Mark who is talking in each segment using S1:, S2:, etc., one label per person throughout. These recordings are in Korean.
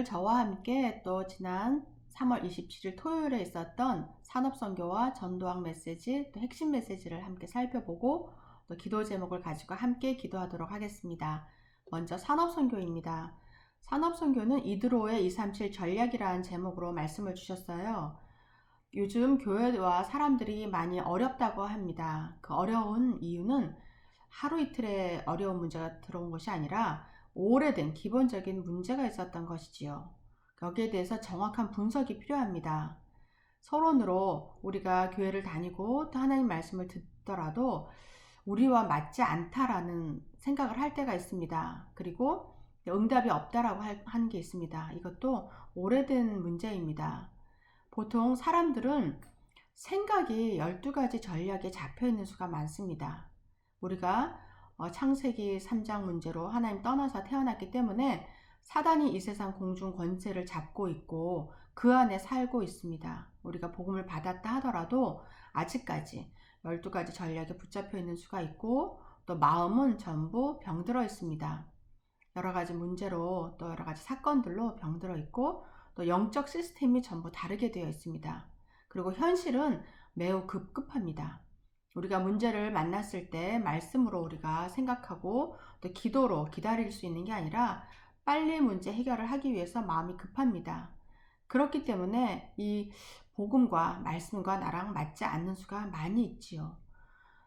S1: 저와 함께 또 지난 3월 27일 토요일에 있었던 산업선교와 전도학 메시지, 또 핵심 메시지를 함께 살펴보고 또 기도 제목을 가지고 함께 기도하도록 하겠습니다. 먼저 산업선교입니다. 산업선교는 이드로의 237 전략이라는 제목으로 말씀을 주셨어요. 요즘 교회와 사람들이 많이 어렵다고 합니다. 그 어려운 이유는 하루 이틀의 어려운 문제가 들어온 것이 아니라 오래된 기본적인 문제가 있었던 것이지요. 여기에 대해서 정확한 분석이 필요합니다. 서론으로 우리가 교회를 다니고 또 하나님 말씀을 듣더라도 우리와 맞지 않다라는 생각을 할 때가 있습니다. 그리고 응답이 없다라고 하는 게 있습니다. 이것도 오래된 문제입니다. 보통 사람들은 생각이 12가지 전략에 잡혀 있는 수가 많습니다. 우리가 창세기 3장 문제로 하나님 떠나서 태어났기 때문에 사단이 이 세상 공중 권세를 잡고 있고 그 안에 살고 있습니다. 우리가 복음을 받았다 하더라도 아직까지 12가지 전략에 붙잡혀 있는 수가 있고 또 마음은 전부 병들어 있습니다. 여러 가지 문제로 또 여러 가지 사건들로 병들어 있고 또 영적 시스템이 전부 다르게 되어 있습니다. 그리고 현실은 매우 급급합니다. 우리가 문제를 만났을 때 말씀으로 우리가 생각하고 또 기도로 기다릴 수 있는 게 아니라 빨리 문제 해결을 하기 위해서 마음이 급합니다. 그렇기 때문에 이 복음과 말씀과 나랑 맞지 않는 수가 많이 있지요.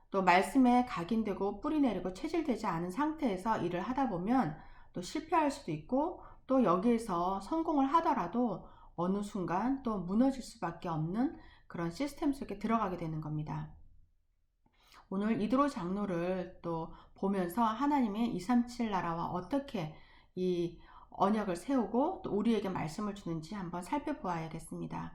S1: 또 말씀에 각인되고 뿌리 내리고 체질되지 않은 상태에서 일을 하다 보면 또 실패할 수도 있고 또 여기에서 성공을 하더라도 어느 순간 또 무너질 수밖에 없는 그런 시스템 속에 들어가게 되는 겁니다. 오늘 이드로 장로를 또 보면서 하나님의 237 나라와 어떻게 이 언약을 세우고 또 우리에게 말씀을 주는지 한번 살펴보아야겠습니다.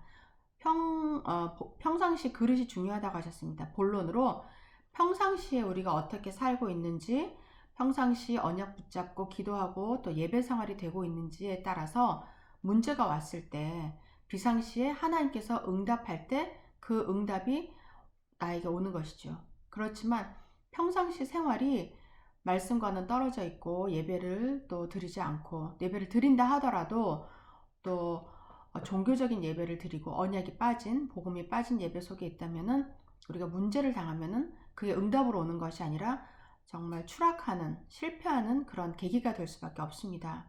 S1: 평상시 그릇이 중요하다고 하셨습니다. 본론으로 평상시에 우리가 어떻게 살고 있는지, 평상시 언약 붙잡고 기도하고 또 예배 생활이 되고 있는지에 따라서 문제가 왔을 때 비상시에 하나님께서 응답할 때 그 응답이 나에게 오는 것이죠. 그렇지만 평상시 생활이 말씀과는 떨어져 있고 예배를 또 드리지 않고 예배를 드린다 하더라도 또 종교적인 예배를 드리고 언약이 빠진 복음이 빠진 예배 속에 있다면은 우리가 문제를 당하면은 그게 응답으로 오는 것이 아니라 정말 추락하는 실패하는 그런 계기가 될 수밖에 없습니다.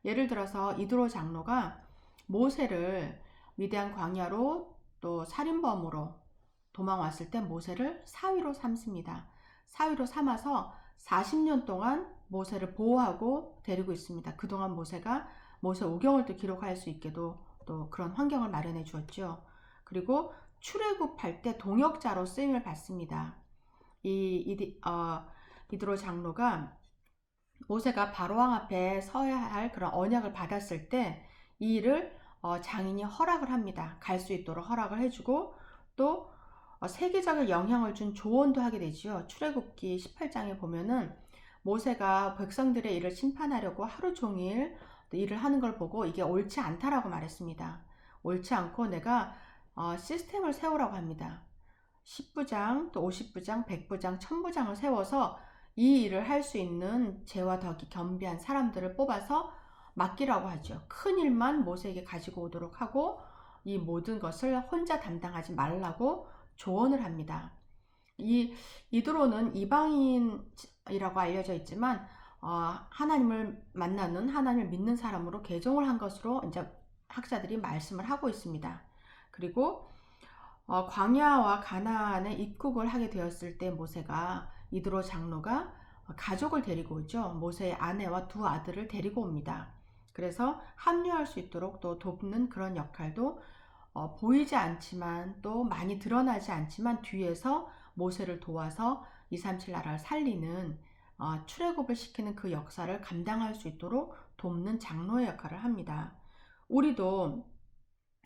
S1: 예를 들어서 이드로 장로가 모세를 미디안 광야로 또 살인범으로 도망왔을 때 모세를 사위로 삼습니다. 사위로 삼아서 40년 동안 모세를 보호하고 데리고 있습니다. 그동안 모세가 모세 오경을 또 기록할 수 있게도 또 그런 환경을 마련해 주었죠. 그리고 출애굽할 때 동역자로 쓰임을 받습니다. 이드로 장로가 모세가 바로왕 앞에 서야 할 그런 언약을 받았을 때 이 일을 장인이 허락을 합니다. 갈 수 있도록 허락을 해주고 또 세계적인 영향을 준 조언도 하게 되지요. 출애굽기 18장에 보면은 모세가 백성들의 일을 심판하려고 하루 종일 일을 하는 걸 보고 이게 옳지 않다라고 말했습니다. 옳지 않고 내가 시스템을 세우라고 합니다. 10부장, 또 50부장, 100부장, 1000부장을 세워서 이 일을 할 수 있는 재와 덕이 겸비한 사람들을 뽑아서 맡기라고 하죠. 큰 일만 모세에게 가지고 오도록 하고 이 모든 것을 혼자 담당하지 말라고 조언을 합니다. 이드로는 이방인이라고 알려져 있지만 하나님을 만나는 하나님을 믿는 사람으로 개종을 한 것으로 이제 학자들이 말씀을 하고 있습니다. 그리고 광야와 가나안에 입국을 하게 되었을 때 모세가 이드로 장로가 가족을 데리고 오죠. 모세의 아내와 두 아들을 데리고 옵니다. 그래서 합류할 수 있도록 또 돕는 그런 역할도 보이지 않지만 또 많이 드러나지 않지만 뒤에서 모세를 도와서 237 나라를 살리는 출애굽을 시키는 그 역사를 감당할 수 있도록 돕는 장로의 역할을 합니다. 우리도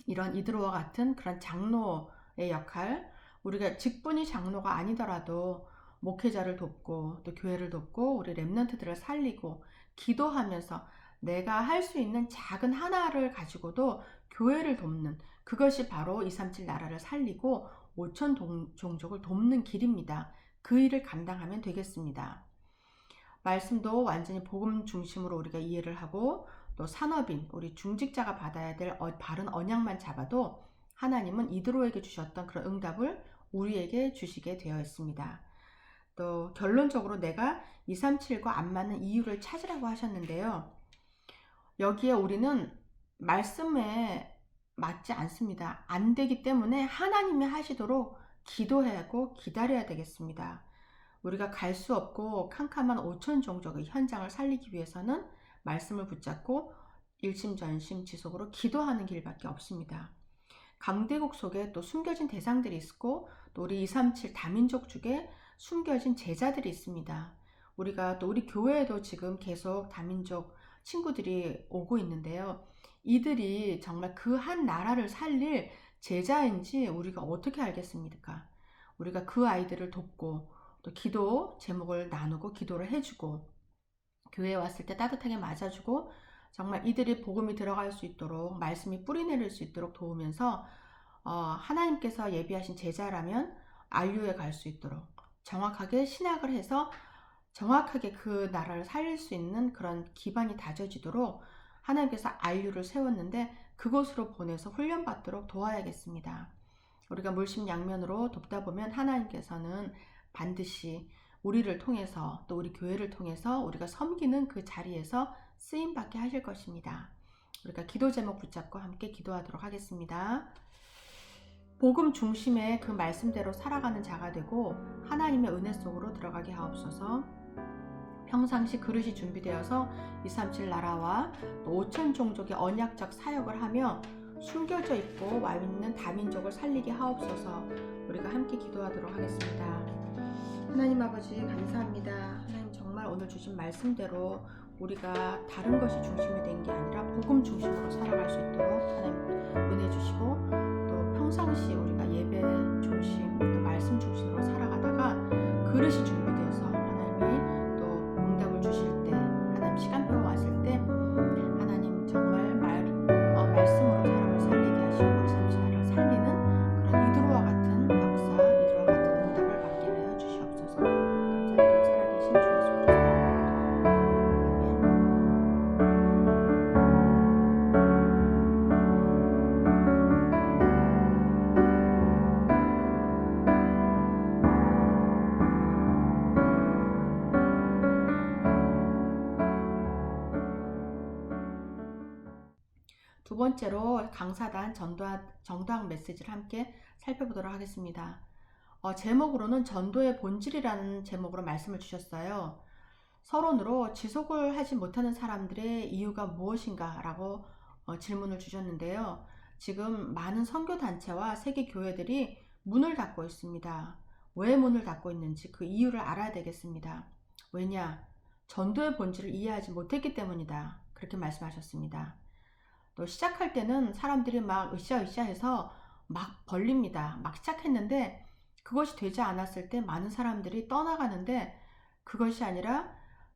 S1: 이런 이드로와 같은 그런 장로의 역할, 우리가 직분이 장로가 아니더라도 목회자를 돕고 또 교회를 돕고 우리 렘넌트들을 살리고 기도하면서 내가 할 수 있는 작은 하나를 가지고도 교회를 돕는 그것이 바로 237 나라를 살리고 5천 종족을 돕는 길입니다. 그 일을 감당하면 되겠습니다. 말씀도 완전히 복음 중심으로 우리가 이해를 하고 또 산업인, 우리 중직자가 받아야 될 바른 언약만 잡아도 하나님은 이드로에게 주셨던 그런 응답을 우리에게 주시게 되어 있습니다. 또 결론적으로 내가 237과 안 맞는 이유를 찾으라고 하셨는데요. 여기에 우리는 말씀에 맞지 않습니다. 안 되기 때문에 하나님이 하시도록 기도하고 기다려야 되겠습니다. 우리가 갈 수 없고 캄캄한 5천 종족의 현장을 살리기 위해서는 말씀을 붙잡고 일심전심 지속으로 기도하는 길밖에 없습니다. 강대국 속에 또 숨겨진 대상들이 있고 또 우리 237 다민족 중에 숨겨진 제자들이 있습니다. 우리가 또 우리 교회에도 지금 계속 다민족 친구들이 오고 있는데요. 이들이 정말 그 한 나라를 살릴 제자인지 우리가 어떻게 알겠습니까? 우리가 그 아이들을 돕고 또 기도 제목을 나누고 기도를 해주고 교회에 왔을 때 따뜻하게 맞아주고 정말 이들이 복음이 들어갈 수 있도록 말씀이 뿌리내릴 수 있도록 도우면서 하나님께서 예비하신 제자라면 안류에 갈 수 있도록 정확하게 신학을 해서 정확하게 그 나라를 살릴 수 있는 그런 기반이 다져지도록 하나님께서 안류를 세웠는데 그곳으로 보내서 훈련받도록 도와야겠습니다. 우리가 물심양면으로 돕다 보면 하나님께서는 반드시 우리를 통해서 또 우리 교회를 통해서 우리가 섬기는 그 자리에서 쓰임받게 하실 것입니다. 우리가 기도 제목 붙잡고 함께 기도하도록 하겠습니다. 복음 중심의 그 말씀대로 살아가는 자가 되고 하나님의 은혜 속으로 들어가게 하옵소서. 평상시 그릇이 준비되어서 237 나라와 또 5천 종족의 언약적 사역을 하며 숨겨져 있고 와 있는 다민족을 살리게 하옵소서. 우리가 함께 기도하도록 하겠습니다. 하나님 아버지 감사합니다. 하나님 정말 오늘 주신 말씀대로 우리가 다른 것이 중심이 된 게 아니라 복음 중심으로 살아갈 수 있도록 하나님 은혜 주시고 또 평상시 우리가 예배 중심 또 말씀 중심으로 살아가다가 그릇이 준비되어서 하나님이 또 응답을 주실 때 하나님 시간표가 왔을 때 하나님 정말 말씀으로 사람을 살리게 하시고 우리 삼시나를 살리는 그런 이드로와 같은 역사, 이드로와 같은 응답을 받게 하여 주시옵소서. 감사드리고 살아계신 주 예수 그리스도 두 번째로 강사단 전도학 메시지를 함께 살펴보도록 하겠습니다. 제목으로는 전도의 본질이라는 제목으로 말씀을 주셨어요. 서론으로 지속을 하지 못하는 사람들의 이유가 무엇인가 라고 질문을 주셨는데요. 지금 많은 선교단체와 세계교회들이 문을 닫고 있습니다. 왜 문을 닫고 있는지 그 이유를 알아야 되겠습니다. 왜냐? 전도의 본질을 이해하지 못했기 때문이다. 그렇게 말씀하셨습니다. 또 시작할 때는 사람들이 막 으쌰으쌰 해서 막 벌립니다. 막 시작했는데 그것이 되지 않았을 때 많은 사람들이 떠나가는데 그것이 아니라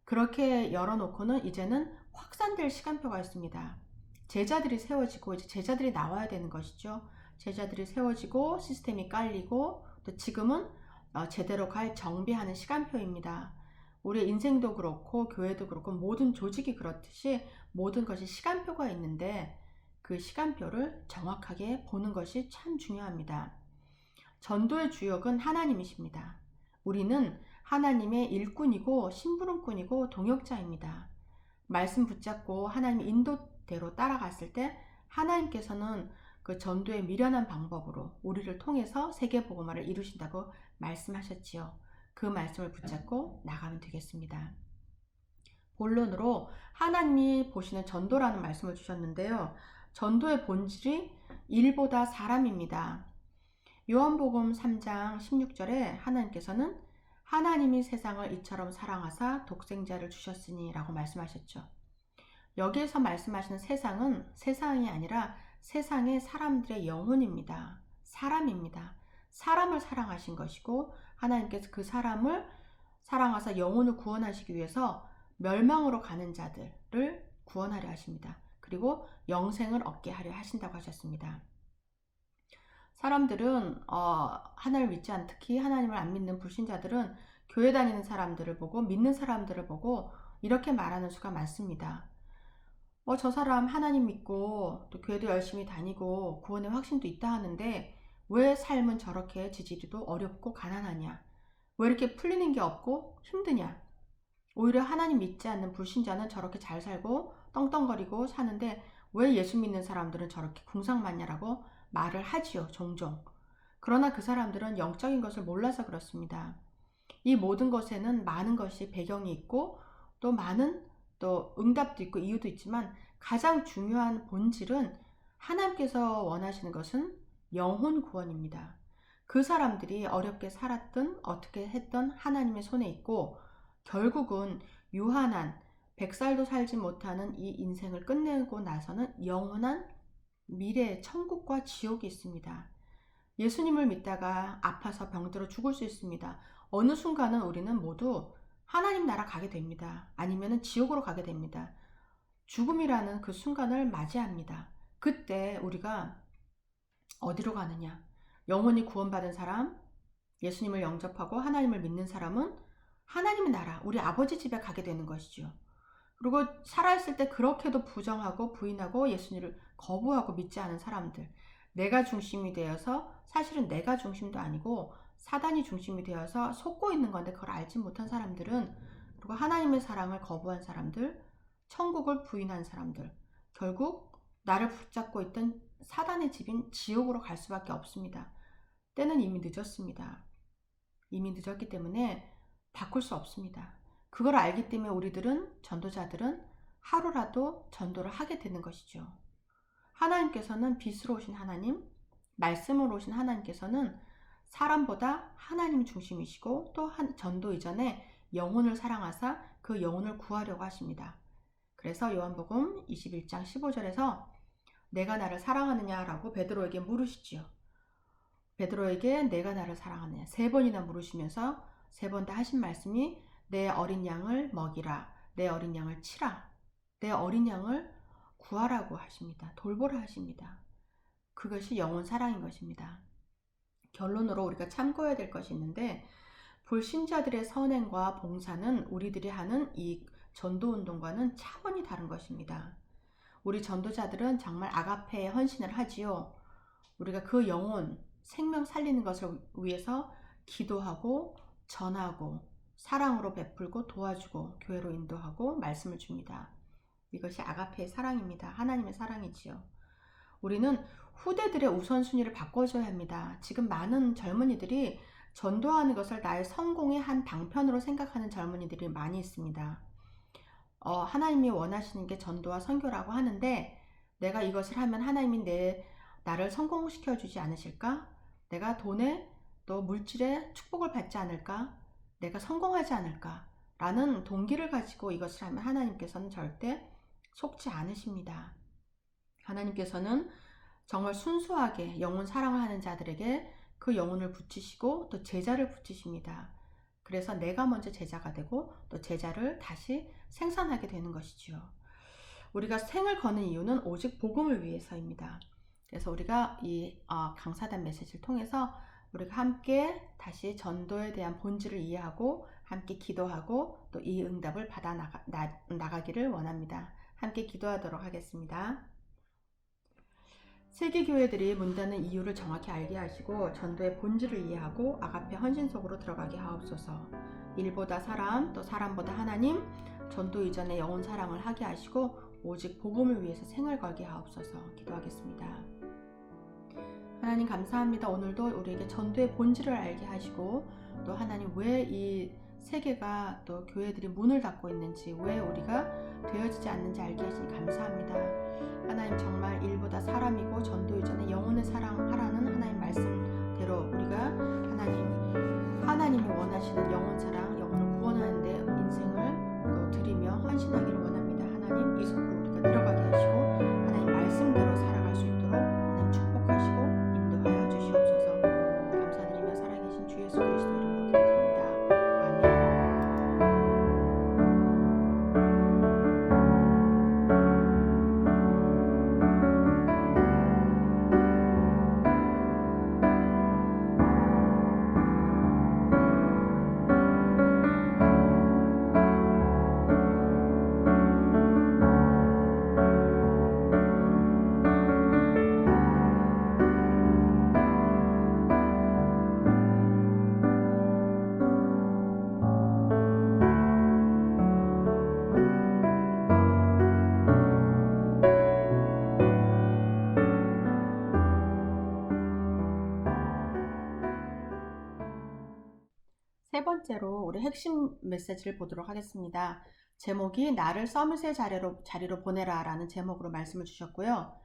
S1: 그렇게 열어놓고는 이제는 확산될 시간표가 있습니다. 제자들이 세워지고 이제 제자들이 나와야 되는 것이죠. 제자들이 세워지고 시스템이 깔리고 또 지금은 제대로 갈 정비하는 시간표입니다. 우리의 인생도 그렇고 교회도 그렇고 모든 조직이 그렇듯이 모든 것이 시간표가 있는데 그 시간표를 정확하게 보는 것이 참 중요합니다. 전도의 주역은 하나님이십니다. 우리는 하나님의 일꾼이고 심부름꾼이고 동역자입니다. 말씀 붙잡고 하나님의 인도대로 따라갔을 때 하나님께서는 그 전도의 미련한 방법으로 우리를 통해서 세계복음화를 이루신다고 말씀하셨지요. 그 말씀을 붙잡고 나가면 되겠습니다. 본론으로 하나님이 보시는 전도라는 말씀을 주셨는데요. 전도의 본질이 일보다 사람입니다. 요한복음 3장 16절에 하나님께서는 하나님이 세상을 이처럼 사랑하사 독생자를 주셨으니 라고 말씀하셨죠. 여기에서 말씀하시는 세상은 세상이 아니라 세상의 사람들의 영혼입니다. 사람입니다. 사람을 사랑하신 것이고 하나님께서 그 사람을 사랑하사 영혼을 구원하시기 위해서 멸망으로 가는 자들을 구원하려 하십니다. 그리고 영생을 얻게 하려 하신다고 하셨습니다. 사람들은 하나님을 믿지 않는, 특히 하나님을 안 믿는 불신자들은 교회 다니는 사람들을 보고 믿는 사람들을 보고 이렇게 말하는 수가 많습니다. 저 사람 하나님 믿고 또 교회도 열심히 다니고 구원의 확신도 있다 하는데 왜 삶은 저렇게 지지리도 어렵고 가난하냐? 왜 이렇게 풀리는 게 없고 힘드냐? 오히려 하나님 믿지 않는 불신자는 저렇게 잘 살고 떵떵거리고 사는데 왜 예수 믿는 사람들은 저렇게 궁상맞냐라고 말을 하지요, 종종. 그러나 그 사람들은 영적인 것을 몰라서 그렇습니다. 이 모든 것에는 많은 것이 배경이 있고 또 많은 또 응답도 있고 이유도 있지만 가장 중요한 본질은 하나님께서 원하시는 것은 영혼 구원입니다. 그 사람들이 어렵게 살았든 어떻게 했든 하나님의 손에 있고 결국은 유한한 100살도 살지 못하는 이 인생을 끝내고 나서는 영원한 미래의 천국과 지옥이 있습니다. 예수님을 믿다가 아파서 병들어 죽을 수 있습니다. 어느 순간은 우리는 모두 하나님 나라 가게 됩니다. 아니면 지옥으로 가게 됩니다. 죽음이라는 그 순간을 맞이합니다. 그때 우리가 어디로 가느냐? 영원히 구원받은 사람, 예수님을 영접하고 하나님을 믿는 사람은 하나님의 나라, 우리 아버지 집에 가게 되는 것이죠. 그리고 살아있을 때 그렇게도 부정하고 부인하고 예수님을 거부하고 믿지 않은 사람들, 내가 중심이 되어서 사실은 내가 중심도 아니고 사단이 중심이 되어서 속고 있는 건데 그걸 알지 못한 사람들은, 그리고 하나님의 사랑을 거부한 사람들, 천국을 부인한 사람들, 결국 나를 붙잡고 있던 사단의 집인 지옥으로 갈 수밖에 없습니다. 때는 이미 늦었습니다. 이미 늦었기 때문에 바꿀 수 없습니다. 그걸 알기 때문에 우리들은, 전도자들은 하루라도 전도를 하게 되는 것이죠. 하나님께서는 빛으로 오신 하나님, 말씀으로 오신 하나님께서는 사람보다 하나님 중심이시고 또 전도 이전에 영혼을 사랑하사 그 영혼을 구하려고 하십니다. 그래서 요한복음 21장 15절에서 내가 나를 사랑하느냐라고 베드로에게 물으시지요. 베드로에게 내가 나를 사랑하느냐 3번이나 물으시면서 3번 다 하신 말씀이 내 어린 양을 먹이라, 내 어린 양을 치라, 내 어린 양을 구하라고 하십니다. 돌보라 하십니다. 그것이 영혼 사랑인 것입니다. 결론으로 우리가 참고해야 될 것이 있는데, 불신자들의 선행과 봉사는 우리들이 하는 이 전도운동과는 차원이 다른 것입니다. 우리 전도자들은 정말 아가페의 헌신을 하지요. 우리가 그 영혼, 생명 살리는 것을 위해서 기도하고 전하고 사랑으로 베풀고 도와주고 교회로 인도하고 말씀을 줍니다. 이것이 아가페의 사랑입니다. 하나님의 사랑이지요. 우리는 후대들의 우선순위를 바꿔줘야 합니다. 지금 많은 젊은이들이 전도하는 것을 나의 성공의 한 방편으로 생각하는 젊은이들이 많이 있습니다. 하나님이 원하시는 게 전도와 선교라고 하는데, 내가 이것을 하면 하나님이 나를 성공시켜 주지 않으실까? 내가 돈에 또 물질에 축복을 받지 않을까? 내가 성공하지 않을까? 라는 동기를 가지고 이것을 하면 하나님께서는 절대 속지 않으십니다. 하나님께서는 정말 순수하게 영혼 사랑을 하는 자들에게 그 영혼을 붙이시고 또 제자를 붙이십니다. 그래서 내가 먼저 제자가 되고 또 제자를 다시 생산하게 되는 것이지요. 우리가 생을 거는 이유는 오직 복음을 위해서입니다. 그래서 우리가 이 강사단 메시지를 통해서 우리가 함께 다시 전도에 대한 본질을 이해하고 함께 기도하고 또 이 응답을 받아 나가기를 원합니다. 함께 기도하도록 하겠습니다. 세계 교회들이 문 닫는 이유를 정확히 알게 하시고 전도의 본질을 이해하고 아가페 헌신 속으로 들어가게 하옵소서. 일보다 사람, 또 사람보다 하나님, 전도 이전에 영혼 사랑을 하게 하시고 오직 복음을 위해서 생을 걸게 하옵소서. 기도하겠습니다. 하나님 감사합니다. 오늘도 우리에게 전도의 본질을 알게 하시고 또 하나님 왜 이 세계가 또 교회들이 문을 닫고 있는지, 왜 우리가 되어지지 않는지 알게 하시니 감사합니다. 하나님 정말 일보다 사람이고 전도 이전에 영혼의 사랑하라는 하나님 말씀대로 우리가 하나님이 원하시는 영혼 사랑, 영혼을 구원하는 데 인생을 또 드리며 헌신하기를 원합니다. 하나님 이 속으로 우리가 들어가게 하시고 하나님 말씀대로 살아갈 수 있도록 하나님 축복하시고 인도하여 주시옵소서. 감사드리며 살아계신 주 예수 그리스도 이름으로 기도드립니다. 아멘. 세 번째로 우리 핵심 메시지를 보도록 하겠습니다. 제목이 나를 서밋의 자리로 보내라 라는 제목으로 말씀을 주셨고요.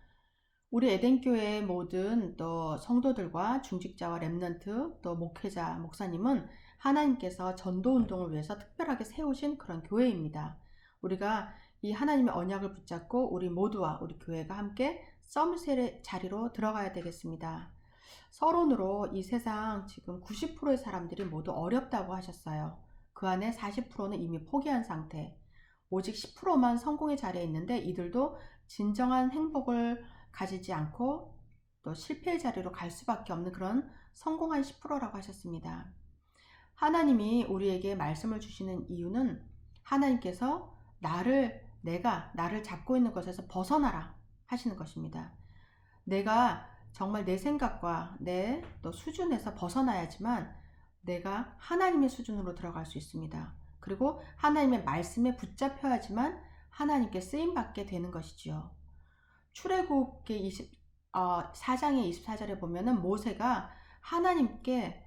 S1: 우리 에덴교회의 모든 또 성도들과 중직자와 렘넌트 또 목회자, 목사님은 하나님께서 전도운동을 위해서 특별하게 세우신 그런 교회입니다. 우리가 이 하나님의 언약을 붙잡고 우리 모두와 우리 교회가 함께 서밋의 자리로 들어가야 되겠습니다. 서론으로 이 세상 지금 90%의 사람들이 모두 어렵다고 하셨어요. 그 안에 40%는 이미 포기한 상태. 오직 10%만 성공의 자리에 있는데 이들도 진정한 행복을 가지지 않고 또 실패의 자리로 갈 수밖에 없는 그런 성공한 10%라고 하셨습니다. 하나님이 우리에게 말씀을 주시는 이유는 하나님께서 내가 나를 잡고 있는 것에서 벗어나라 하시는 것입니다. 내가 정말 내 생각과 내 또 수준에서 벗어나야지만 내가 하나님의 수준으로 들어갈 수 있습니다. 그리고 하나님의 말씀에 붙잡혀야지만 하나님께 쓰임받게 되는 것이지요. 출애굽기 4장의 24절에 보면은 모세가 하나님께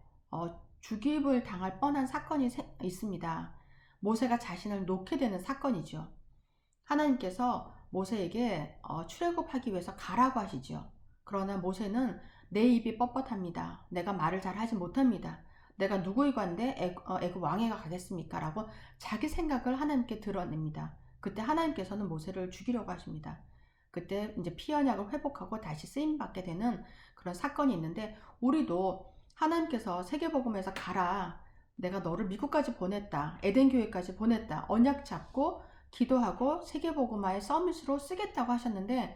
S1: 죽임을 당할 뻔한 사건이 있습니다. 모세가 자신을 놓게 되는 사건이죠. 하나님께서 모세에게 출애굽하기 위해서 가라고 하시죠. 그러나 모세는 내 입이 뻣뻣합니다. 내가 말을 잘 하지 못합니다. 내가 누구이고 한데 애굽 왕에가 가겠습니까? 라고 자기 생각을 하나님께 드러냅니다. 그때 하나님께서는 모세를 죽이려고 하십니다. 그때 이제 피 언약을 회복하고 다시 쓰임받게 되는 그런 사건이 있는데 우리도 하나님께서 세계복음에서 가라. 내가 너를 미국까지 보냈다. 에덴교회까지 보냈다. 언약 잡고 기도하고 세계복음화의 서밋으로 쓰겠다고 하셨는데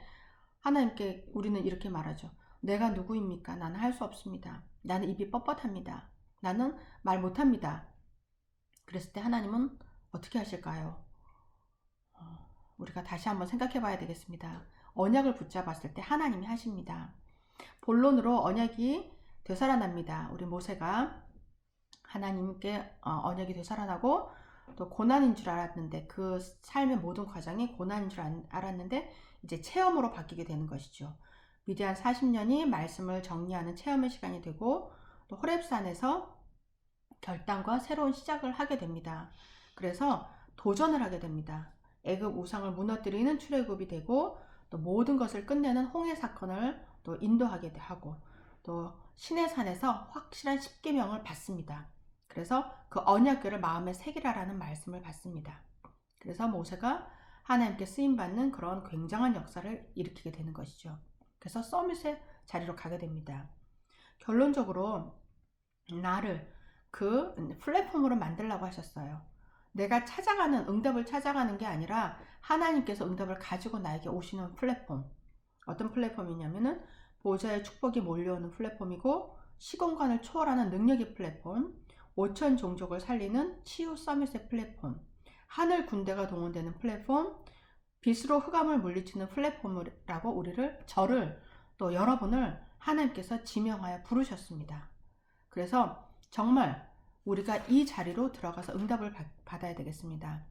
S1: 하나님께 우리는 이렇게 말하죠. 내가 누구입니까? 나는 할 수 없습니다. 나는 입이 뻣뻣합니다. 나는 말 못합니다. 그랬을 때 하나님은 어떻게 하실까요? 우리가 다시 한번 생각해 봐야 되겠습니다. 언약을 붙잡았을 때 하나님이 하십니다. 본론으로 언약이 되살아납니다. 우리 모세가 하나님께 언약이 되살아나고 또 고난인 줄 알았는데 그 삶의 모든 과정이 고난인 줄 알았는데 이제 체험으로 바뀌게 되는 것이죠. 미디안 40년이 말씀을 정리하는 체험의 시간이 되고 또 호렙산에서 결단과 새로운 시작을 하게 됩니다. 그래서 도전을 하게 됩니다. 애굽 우상을 무너뜨리는 출애굽이 되고 또 모든 것을 끝내는 홍해 사건을 또 인도하게 하고 또 시내산에서 확실한 십계명을 받습니다. 그래서 그 언약궤를 마음에 새기라라는 말씀을 받습니다. 그래서 모세가 하나님께 쓰임받는 그런 굉장한 역사를 일으키게 되는 것이죠. 그래서 서밋의 자리로 가게 됩니다. 결론적으로 나를 그 플랫폼으로 만들라고 하셨어요. 내가 응답을 찾아가는 게 아니라 하나님께서 응답을 가지고 나에게 오시는 플랫폼. 어떤 플랫폼이냐면은 보좌의 축복이 몰려오는 플랫폼이고 시공간을 초월하는 능력의 플랫폼, 5천 종족을 살리는 치유 서밋의 플랫폼, 하늘 군대가 동원되는 플랫폼, 빛으로 흑암을 물리치는 플랫폼이라고 저를 또 여러분을 하나님께서 지명하여 부르셨습니다. 그래서 정말 우리가 이 자리로 들어가서 응답을 받아야 되겠습니다.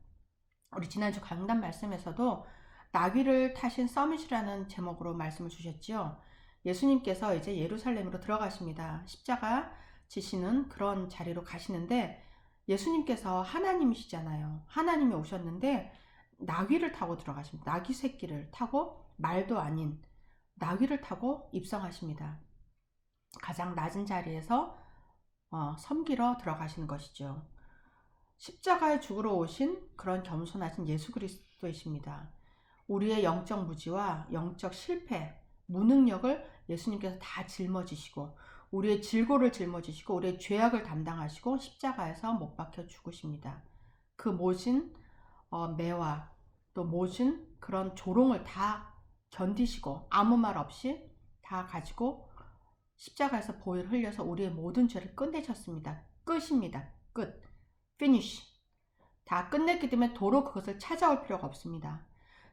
S1: 우리 지난주 강단 말씀에서도 나귀를 타신 서밋이라는 제목으로 말씀을 주셨죠. 예수님께서 이제 예루살렘으로 들어가십니다. 십자가 지시는 그런 자리로 가시는데 예수님께서 하나님이시잖아요. 하나님이 오셨는데 나귀를 타고 들어가십니다. 나귀 새끼를 타고 말도 아닌 나귀를 타고 입성하십니다. 가장 낮은 자리에서 섬기러 들어가시는 것이죠. 십자가에 죽으러 오신 그런 겸손하신 예수 그리스도이십니다. 우리의 영적 무지와 영적 실패, 무능력을 예수님께서 다 짊어지시고 우리의 질고를 짊어지시고 우리의 죄악을 담당하시고 십자가에서 못 박혀 죽으십니다. 그 모진 매와 또 모진 그런 조롱을 다 견디시고 아무 말 없이 다 가지고 십자가에서 보혈을 흘려서 우리의 모든 죄를 끝내셨습니다. 끝입니다. 끝. finish. 다 끝냈기 때문에 도로 그것을 찾아올 필요가 없습니다.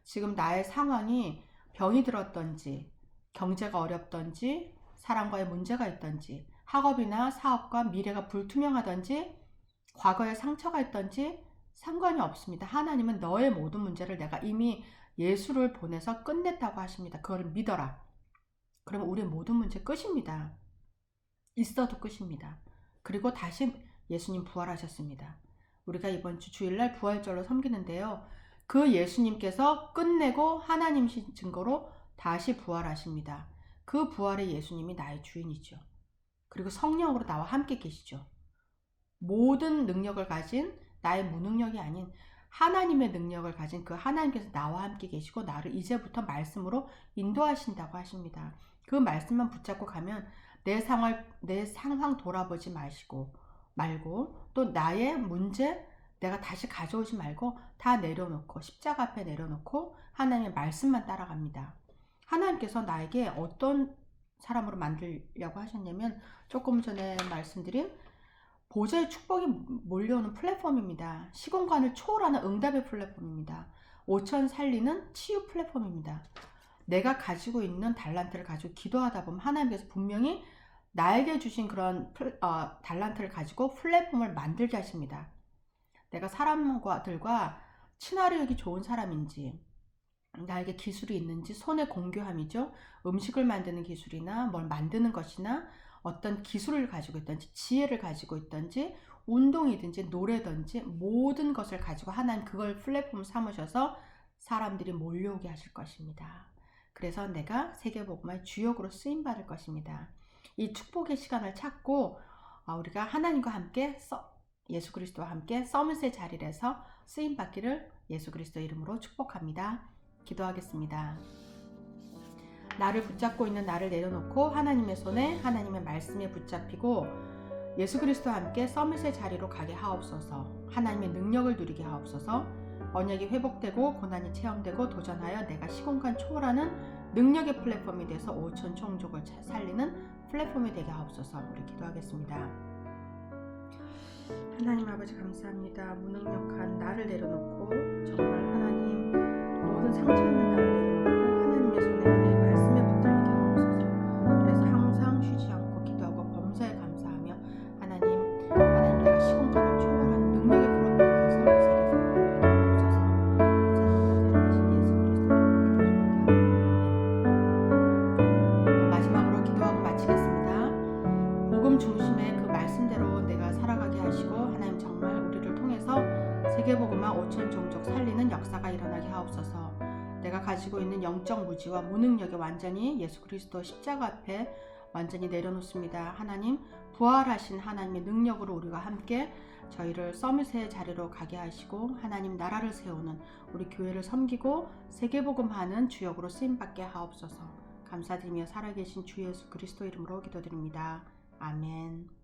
S1: 지금 나의 상황이 병이 들었던지 경제가 어렵던지 사람과의 문제가 있던지 학업이나 사업과 미래가 불투명하던지 과거에 상처가 있던지 상관이 없습니다. 하나님은 너의 모든 문제를 내가 이미 예수를 보내서 끝냈다고 하십니다. 그걸 믿어라. 그러면 우리의 모든 문제 끝입니다. 있어도 끝입니다. 그리고 다시 예수님 부활하셨습니다. 우리가 이번 주 주일날 부활절로 섬기는데요. 그 예수님께서 끝내고 하나님이신 증거로 다시 부활하십니다. 그 부활의 예수님이 나의 주인이죠. 그리고 성령으로 나와 함께 계시죠. 모든 능력을 가진 나의 무능력이 아닌 하나님의 능력을 가진 그 하나님께서 나와 함께 계시고 나를 이제부터 말씀으로 인도하신다고 하십니다. 그 말씀만 붙잡고 가면 내 상황 돌아보지 말고 또 나의 문제 내가 다시 가져오지 말고 다 내려놓고 십자가 앞에 내려놓고 하나님의 말씀만 따라갑니다. 하나님께서 나에게 어떤 사람으로 만들려고 하셨냐면 조금 전에 말씀드린 보좌의 축복이 몰려오는 플랫폼입니다. 시공간을 초월하는 응답의 플랫폼입니다. 5천 살리는 치유 플랫폼입니다. 내가 가지고 있는 달란트를 가지고 기도하다 보면 하나님께서 분명히 나에게 주신 그런 달란트를 가지고 플랫폼을 만들게 하십니다. 내가 사람들과 친화력이 좋은 사람인지 나에게 기술이 있는지 손의 공교함이죠. 음식을 만드는 기술이나 뭘 만드는 것이나 어떤 기술을 가지고 있든지 지혜를 가지고 있든지 운동이든지 노래든지 모든 것을 가지고 하나님 그걸 플랫폼 삼으셔서 사람들이 몰려오게 하실 것입니다. 그래서 내가 세계복음화의 주역으로 쓰임받을 것입니다. 이 축복의 시간을 찾고 우리가 하나님과 함께 예수 그리스도와 함께 서밋의 자리에서 쓰임받기를 예수 그리스도 이름으로 축복합니다. 기도하겠습니다. 나를 붙잡고 있는 나를 내려놓고 하나님의 손에 하나님의 말씀에 붙잡히고 예수 그리스도와 함께 서밋의 자리로 가게 하옵소서. 하나님의 능력을 누리게 하옵소서. 언약이 회복되고 고난이 체험되고 도전하여 내가 시공간 초월하는 능력의 플랫폼이 돼서 5천 종족을 살리는 플랫폼이 되게 하옵소서. 우리 기도하겠습니다. 하나님 아버지 감사합니다. 무능력한 나를 내려놓고 정말 하나님 모든 상처 있는 나를 내려놓고 하나님의 손에 이 말씀에 붙들리게 하옵소서. 그래서 항상 쉬지 않고 기도하고 범사에 감사하며 하나님 내가 시공간을 초월한 능력의 플랫폼이 돼서 세계에서 보이게 하옵소서. 살아계신 예수 그리스도 기도합니다. 마지막으로 기도하고 마치겠습니다. 복음 중심의 그 말씀대로 내가 살아가게 하시고 하나님 정말 우리를 통해서 세계복음화 5천 종족 살리는 역사가 일어나게 하옵소서. 내가 가지고 있는 영적 무지와 무능력에 완전히 예수 그리스도 십자가 앞에 완전히 내려놓습니다. 하나님 부활하신 하나님의 능력으로 우리가 함께 저희를 서밋의 자리로 가게 하시고 하나님 나라를 세우는 우리 교회를 섬기고 세계복음하는 주역으로 쓰임받게 하옵소서. 감사드리며 살아계신 주 예수 그리스도 이름으로 기도드립니다. 아멘.